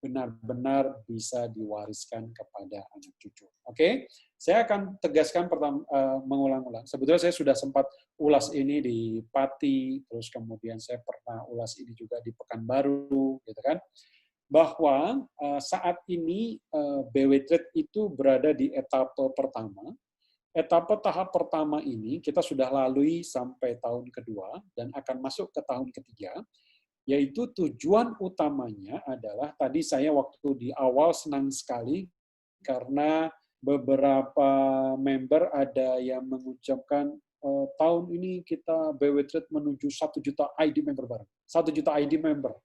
benar-benar bisa diwariskan kepada anak cucu. Oke, saya akan tegaskan mengulang-ulang. Sebetulnya saya sudah sempat ulas ini di Pati, terus kemudian saya pernah ulas ini juga di Pekanbaru, gitu kan? Bahwa saat ini BW Trade itu berada di etape pertama. Etape tahap pertama ini kita sudah lalui sampai tahun kedua dan akan masuk ke tahun ketiga, yaitu tujuan utamanya adalah, tadi saya waktu di awal senang sekali karena beberapa member ada yang mengucapkan tahun ini kita BW Trade menuju 1 juta ID member bareng. 1 juta ID member.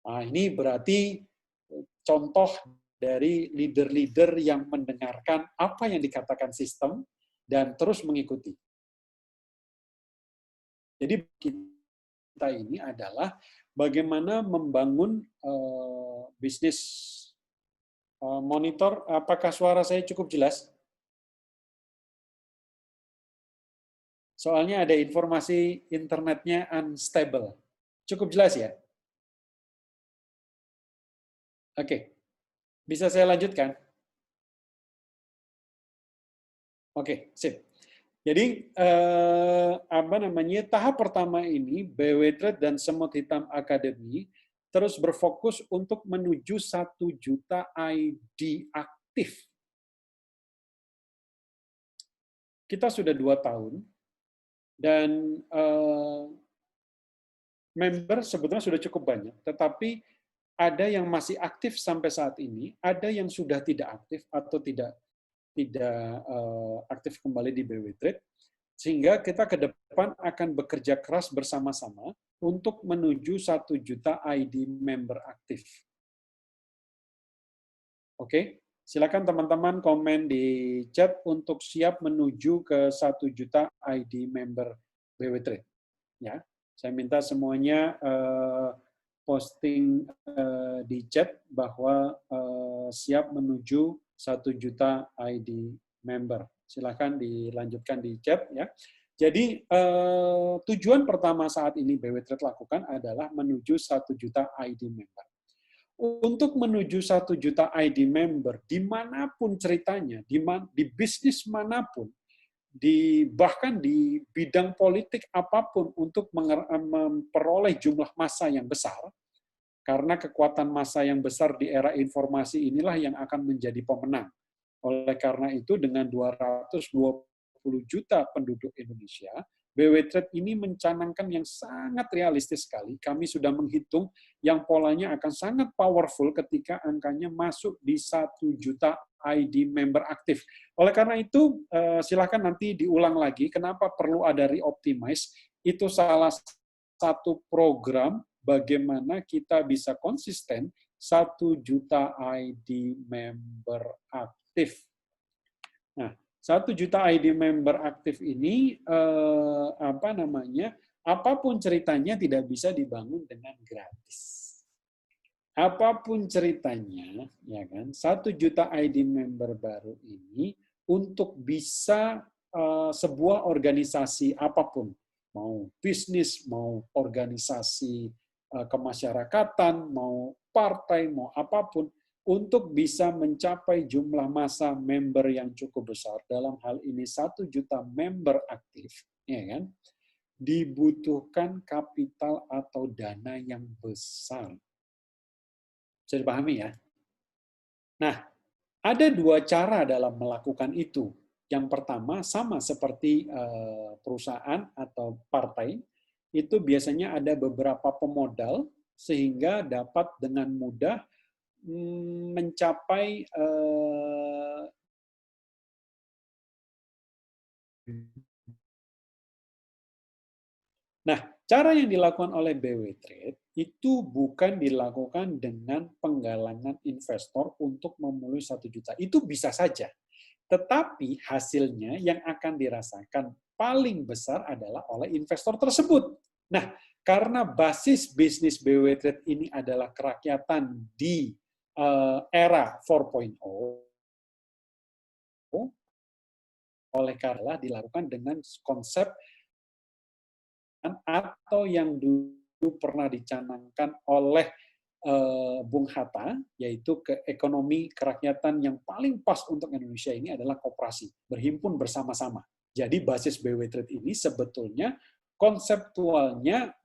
Nah, ini berarti contoh dari leader-leader yang mendengarkan apa yang dikatakan sistem dan terus mengikuti. Jadi kita ini adalah bagaimana membangun bisnis monitor. Apakah suara saya cukup jelas? Soalnya ada informasi internetnya unstable. Cukup jelas ya? Oke. Bisa saya lanjutkan? Oke, sip. Jadi tahap pertama ini BW Trade dan Semut Hitam Academy terus berfokus untuk menuju 1 juta ID aktif. Kita sudah 2 tahun dan member sebetulnya sudah cukup banyak, tetapi ada yang masih aktif sampai saat ini, ada yang sudah tidak aktif atau tidak aktif kembali di BW Trade, sehingga kita ke depan akan bekerja keras bersama-sama untuk menuju 1 juta ID member aktif. Oke, silakan teman-teman komen di chat untuk siap menuju ke 1 juta ID member BW Trade. Ya, saya minta semuanya posting di chat bahwa siap menuju 1 juta ID member. Silakan dilanjutkan di chat ya. Jadi tujuan pertama saat ini BW Trade lakukan adalah menuju 1 juta ID member. Untuk menuju 1 juta ID member, dimanapun ceritanya, di bisnis manapun, bahkan di bidang politik apapun, untuk memperoleh jumlah massa yang besar, karena kekuatan massa yang besar di era informasi inilah yang akan menjadi pemenang. Oleh karena itu, dengan 220 juta penduduk Indonesia, BW Trade ini mencanangkan yang sangat realistis sekali. Kami sudah menghitung yang polanya akan sangat powerful ketika angkanya masuk di 1 juta ID member aktif. Oleh karena itu, silakan nanti diulang lagi kenapa perlu ada reoptimize. Itu salah satu program bagaimana kita bisa konsisten 1 juta ID member aktif. Nah, 1 juta ID member aktif ini apapun ceritanya tidak bisa dibangun dengan gratis. Apapun ceritanya, ya kan, 1 juta ID member baru ini untuk bisa sebuah organisasi apapun, mau bisnis, mau organisasi kemasyarakatan, mau partai, mau apapun, untuk bisa mencapai jumlah massa member yang cukup besar, dalam hal ini 1 juta member aktif, ya kan, dibutuhkan kapital atau dana yang besar. Bisa dipahami ya? Nah, ada 2 cara dalam melakukan itu. Yang pertama, sama seperti perusahaan atau partai, itu biasanya ada beberapa pemodal sehingga dapat dengan mudah mencapai Nah, cara yang dilakukan oleh BW Trade itu bukan dilakukan dengan penggalangan investor untuk memenuhi 1 juta. Itu bisa saja. Tetapi hasilnya yang akan dirasakan paling besar adalah oleh investor tersebut. Nah, karena basis bisnis BW Trade ini adalah kerakyatan di era 4.0, oleh karena dilakukan dengan konsep atau yang dulu pernah dicanangkan oleh Bung Hatta, yaitu ke ekonomi kerakyatan yang paling pas untuk Indonesia ini adalah koperasi, berhimpun bersama-sama. Jadi basis BW Trade ini sebetulnya konseptualnya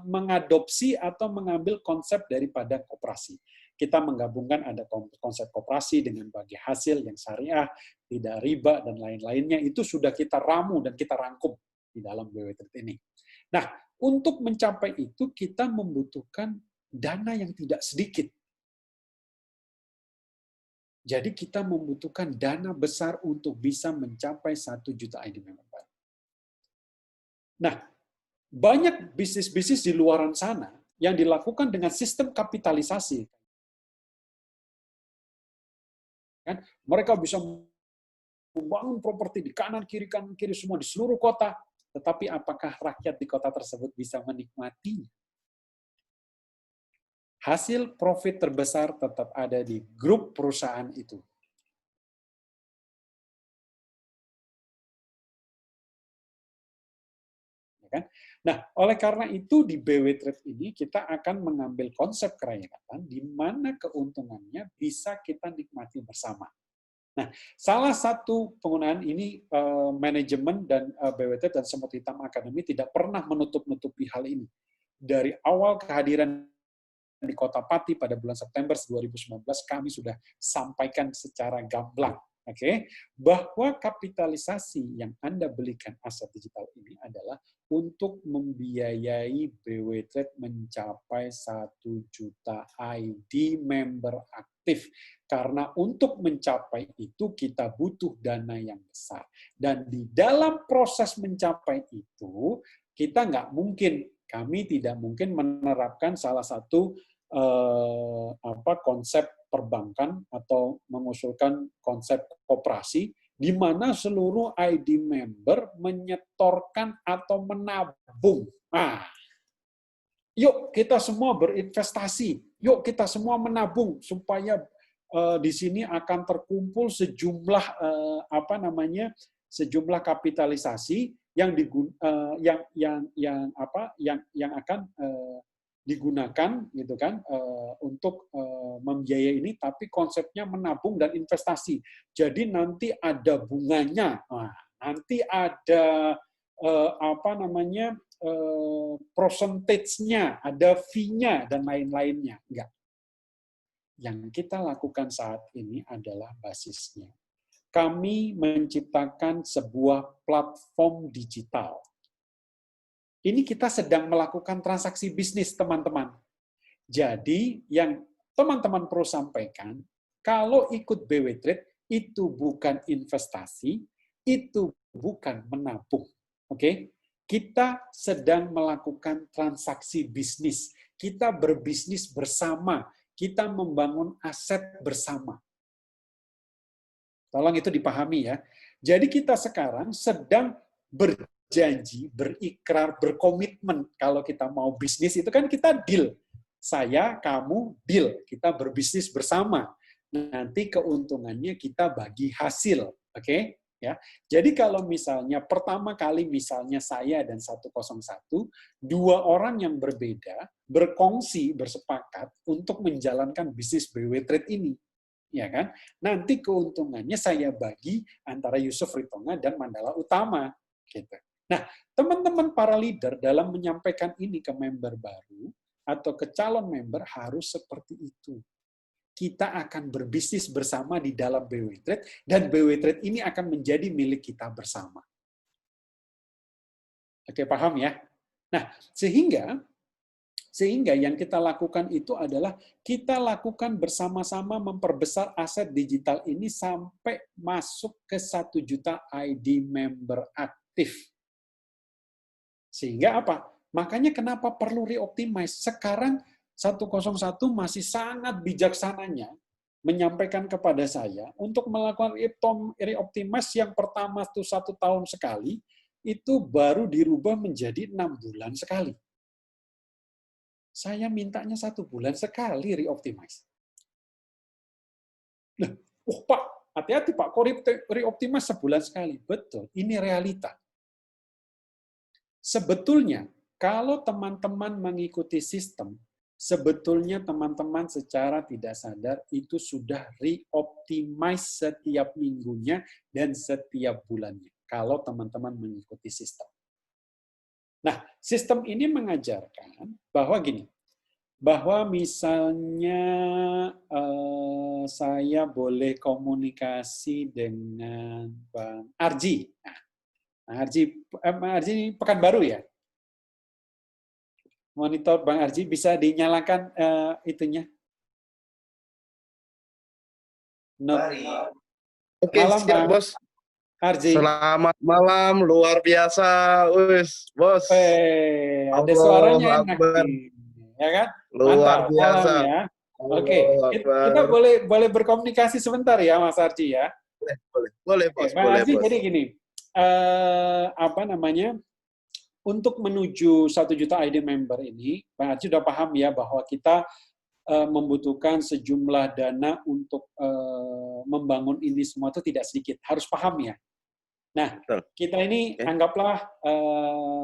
mengadopsi atau mengambil konsep daripada koperasi. Kita menggabungkan ada konsep koperasi dengan bagi hasil yang syariah, tidak riba, dan lain-lainnya. Itu sudah kita ramu dan kita rangkum di dalam BW Trade ini. Nah, untuk mencapai itu kita membutuhkan dana yang tidak sedikit. Jadi kita membutuhkan dana besar untuk bisa mencapai 1 juta ID member baru. Nah, banyak bisnis-bisnis di luar sana yang dilakukan dengan sistem kapitalisasi. Kan? Mereka bisa membangun properti di kanan kiri semua di seluruh kota, tetapi apakah rakyat di kota tersebut bisa menikmatinya? Hasil profit terbesar tetap ada di grup perusahaan itu. Kan? Nah, oleh karena itu di BW Trade ini kita akan mengambil konsep kerakyatan di mana keuntungannya bisa kita nikmati bersama. Nah, salah satu penggunaan ini manajemen dan BW Trade dan Semut Hitam Academy tidak pernah menutup-nutupi hal ini. Dari awal kehadiran di Kota Pati pada bulan September 2019 kami sudah sampaikan secara gamblang, bahwa kapitalisasi yang Anda belikan aset digital ini adalah untuk membiayai BW Trade mencapai 1 juta ID member aktif. Karena untuk mencapai itu kita butuh dana yang besar. Dan di dalam proses mencapai itu, kami tidak mungkin menerapkan salah satu konsep perbankan atau mengusulkan konsep koperasi di mana seluruh ID member menyetorkan atau menabung. Nah, yuk kita semua berinvestasi, yuk kita semua menabung supaya di sini akan terkumpul sejumlah sejumlah kapitalisasi yang akan digunakan gitu kan untuk membiayai ini, tapi konsepnya menabung dan investasi. Jadi nanti ada bunganya, nanti ada percentage-nya, ada fee-nya dan lain-lainnya. Enggak. Yang kita lakukan saat ini adalah basisnya. Kami menciptakan sebuah platform digital. Ini kita sedang melakukan transaksi bisnis, teman-teman. Jadi, yang teman-teman perlu sampaikan, kalau ikut BW Trade, itu bukan investasi, itu bukan menabung. Oke? Kita sedang melakukan transaksi bisnis. Kita berbisnis bersama. Kita membangun aset bersama. Tolong itu dipahami ya. Jadi kita sekarang sedang berjanji, berikrar, berkomitmen. Kalau kita mau bisnis itu kan kita deal. Saya, kamu, deal. Kita berbisnis bersama. Nanti keuntungannya kita bagi hasil. Oke? Ya. Jadi kalau misalnya pertama kali misalnya saya dan 101, dua orang yang berbeda berkongsi, bersepakat untuk menjalankan bisnis BW Trade ini. Ya kan? Nanti keuntungannya saya bagi antara Yusuf Ritonga dan Mandala Utama. Gitu. Nah, teman-teman para leader dalam menyampaikan ini ke member baru atau ke calon member harus seperti itu. Kita akan berbisnis bersama di dalam BW Trade, dan BW Trade ini akan menjadi milik kita bersama. Oke, paham ya? Nah, sehingga yang kita lakukan itu adalah kita lakukan bersama-sama memperbesar aset digital ini sampai masuk ke 1 juta ID member aktif. Sehingga apa? Makanya kenapa perlu reoptimize. Sekarang 101 masih sangat bijaksananya menyampaikan kepada saya untuk melakukan reoptimize yang pertama itu 1 tahun sekali, itu baru dirubah menjadi 6 bulan sekali. Saya mintanya 1 bulan sekali reoptimize. Nah, Pak, hati-hati Pak, kok reoptimize sebulan sekali? Betul, ini realita. Sebetulnya, kalau teman-teman mengikuti sistem, sebetulnya teman-teman secara tidak sadar itu sudah re-optimize setiap minggunya dan setiap bulannya, kalau teman-teman mengikuti sistem. Nah, sistem ini mengajarkan bahwa gini, bahwa misalnya saya boleh komunikasi dengan Bang Arji. Nah, Bang Arji ini Pekanbaru ya? Monitor Bang Arji bisa dinyalakan itunya? Oke, Malam siap, Bang Bos. Arji. Selamat malam, luar biasa, Bos. Ada suaranya enak Akbar. nih, ya kan? Luar Mantap, malam biasa. ya. Oke, kita boleh berkomunikasi sebentar ya, Mas Arji ya. Boleh, Oke, Bos. Bang Boleh, Arji, Bos. jadi gini, untuk menuju 1 juta ID member ini, Bang Arji sudah paham ya bahwa kita membutuhkan sejumlah dana untuk membangun ini semua itu tidak sedikit, harus paham ya. Nah, kita ini anggaplah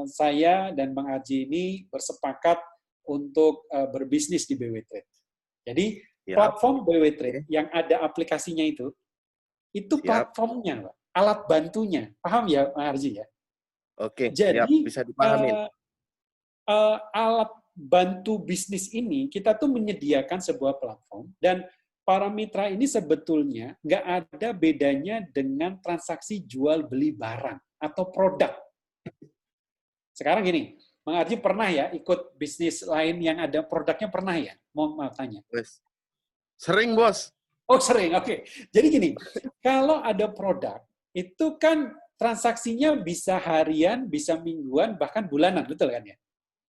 saya dan Bang Arji ini bersepakat untuk berbisnis di BW Trade. Jadi platform BW Trade yang ada aplikasinya itu platformnya, Pak. Alat bantunya. Paham ya, Bang Arji ya? Oke, jadi bisa dipahamin. Alat bantu bisnis ini kita tuh menyediakan sebuah platform dan para mitra ini sebetulnya nggak ada bedanya dengan transaksi jual beli barang atau produk. Sekarang gini, Bang Arji pernah ya ikut bisnis lain yang ada produknya, pernah ya? Mau tanya. Sering, Bos. Oh sering, oke. Jadi gini, kalau ada produk itu kan transaksinya bisa harian, bisa mingguan, bahkan bulanan, betul kan ya?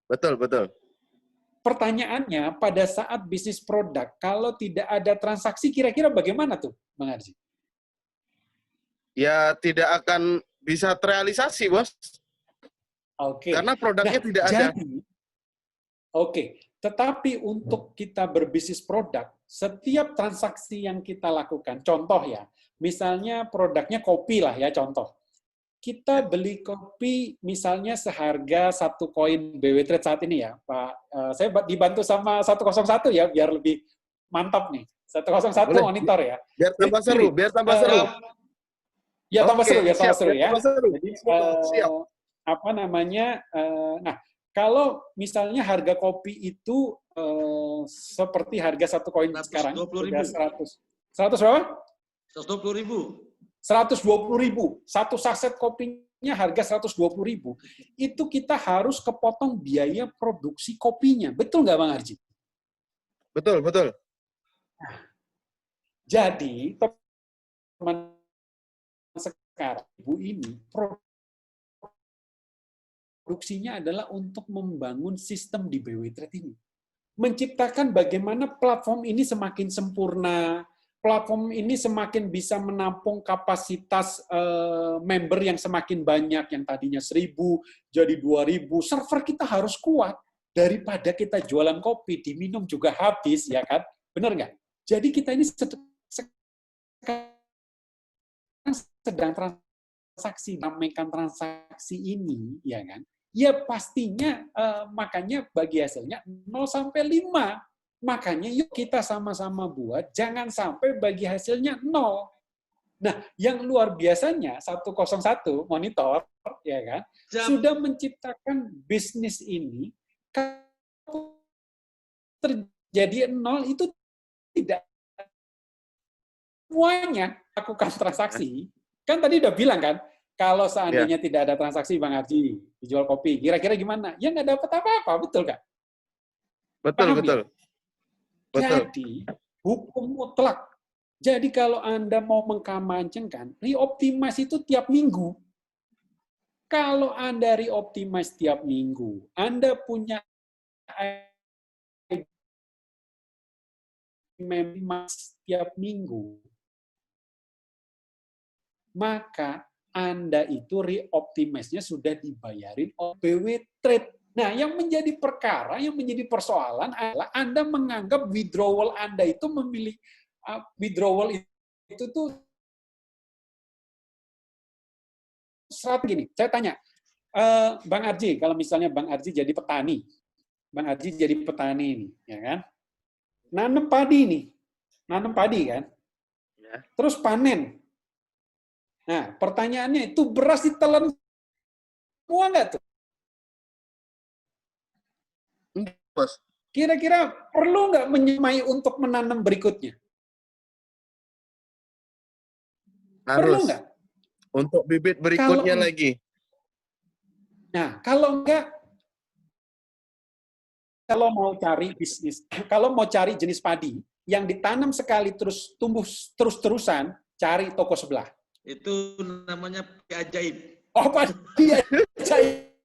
Betul, betul. Pertanyaannya, pada saat bisnis produk, kalau tidak ada transaksi, kira-kira bagaimana tuh, Bang Arji? Ya, tidak akan bisa terrealisasi, Bos. Oke. Karena produknya tidak ada. Oke. Tetapi untuk kita berbisnis produk, setiap transaksi yang kita lakukan, contoh ya, misalnya produknya kopi lah ya, contoh. Kita beli kopi misalnya seharga 1 koin BW Trade saat ini ya, Pak. Saya dibantu sama 101 ya, biar lebih mantap nih. 101 boleh, monitor ya. Biar tambah seru, biar tambah seru. Ya, tambah seru, ya, tambah seru ya. Jadi, siap. Apa namanya, nah, kalau misalnya harga kopi itu seperti harga 1 koin sekarang, sudah 100 berapa? 120.000. 120.000. Satu saset kopinya harga 120.000. Itu kita harus kepotong biaya produksi kopinya. Betul nggak, Bang Arji? Betul, betul. Nah, jadi, teman sekarang, Ibu ini, produksinya adalah untuk membangun sistem di BW Trade ini. Menciptakan bagaimana platform ini semakin sempurna, platform ini semakin bisa menampung kapasitas member yang semakin banyak, yang tadinya 1.000 jadi 2.000. Server kita harus kuat, daripada kita jualan kopi, diminum juga habis, ya kan? Benar nggak? Jadi kita ini sedang transaksi, namaikan transaksi ini, ya kan? Ya pastinya, makanya bagi hasilnya 0 sampai 5. Makanya yuk kita sama-sama buat, jangan sampai bagi hasilnya 0. Nah, yang luar biasanya 101 monitor, ya kan, sudah menciptakan bisnis ini, kalau terjadi 0 itu tidak semuanya lakukan transaksi. Kan tadi udah bilang kan, kalau seandainya tidak ada transaksi, Bang Arji, dijual kopi, kira-kira gimana? Ya nggak dapat apa-apa, betul nggak? Betul, paham betul. Ya? Jadi, hukum mutlak. Jadi kalau Anda mau mengkampanyekan, re-optimize itu tiap minggu. Kalau Anda re-optimize tiap minggu, Anda punya tiap minggu, maka Anda itu re-optimize-nya sudah dibayarin oleh BW Trade. Nah, yang menjadi perkara, yang menjadi persoalan adalah Anda menganggap withdrawal Anda itu memilih withdrawal itu tuh gini. Saya tanya, Bang Arji, kalau misalnya Bang Arji jadi petani, Bang Arji jadi petani ini, ya kan? Nanam padi nih, nanam padi kan? Ya. Terus panen. Nah, pertanyaannya itu beras ditelan semua nggak tuh? Enggak, Mas. Kira-kira perlu nggak menyemai untuk menanam berikutnya? Perlu Harus. nggak? Untuk bibit berikutnya Kalau- lagi. Nah, kalau enggak, kalau mau cari bisnis, kalau mau cari jenis padi yang ditanam sekali terus tumbuh terus-terusan, cari toko sebelah. Itu namanya padi ajaib. Oh, padi ajaib.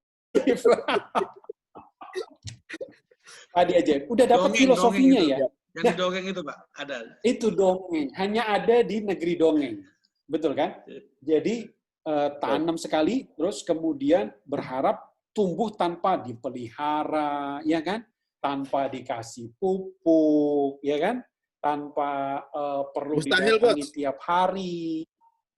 Padi ajaib. Udah dapat Dongeng, filosofinya dongeng ya. itu. Yang di dongeng itu, Pak, ada. Itu dongeng, hanya ada di negeri dongeng. Betul kan? Jadi tanam sekali, terus kemudian berharap tumbuh tanpa dipelihara, ya kan? Tanpa dikasih pupuk, ya kan? Tanpa perlu Mustahil, didatangi Bos. tiap hari.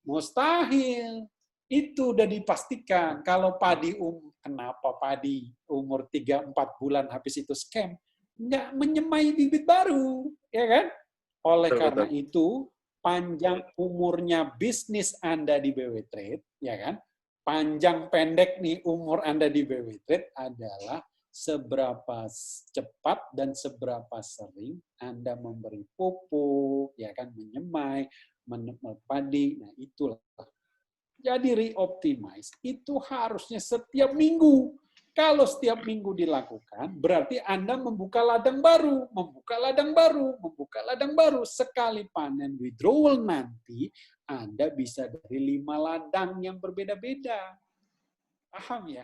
Mustahil. Itu udah dipastikan. Kalau padi, kenapa padi umur 3-4 bulan habis itu scam? Nggak menyemai bibit baru, ya kan? Oleh Betul, karena betul. itu, panjang umurnya bisnis Anda di BW Trade, ya kan? Panjang pendek nih umur Anda di BW Trade adalah seberapa cepat dan seberapa sering Anda memberi pupuk, ya kan, menyemai, padi. Nah, itulah. Jadi re-optimize itu harusnya setiap minggu. Kalau setiap minggu dilakukan, berarti Anda membuka ladang baru, membuka ladang baru, membuka ladang baru. Sekali panen withdrawal nanti, Anda bisa dari 5 ladang yang berbeda-beda. Paham ya?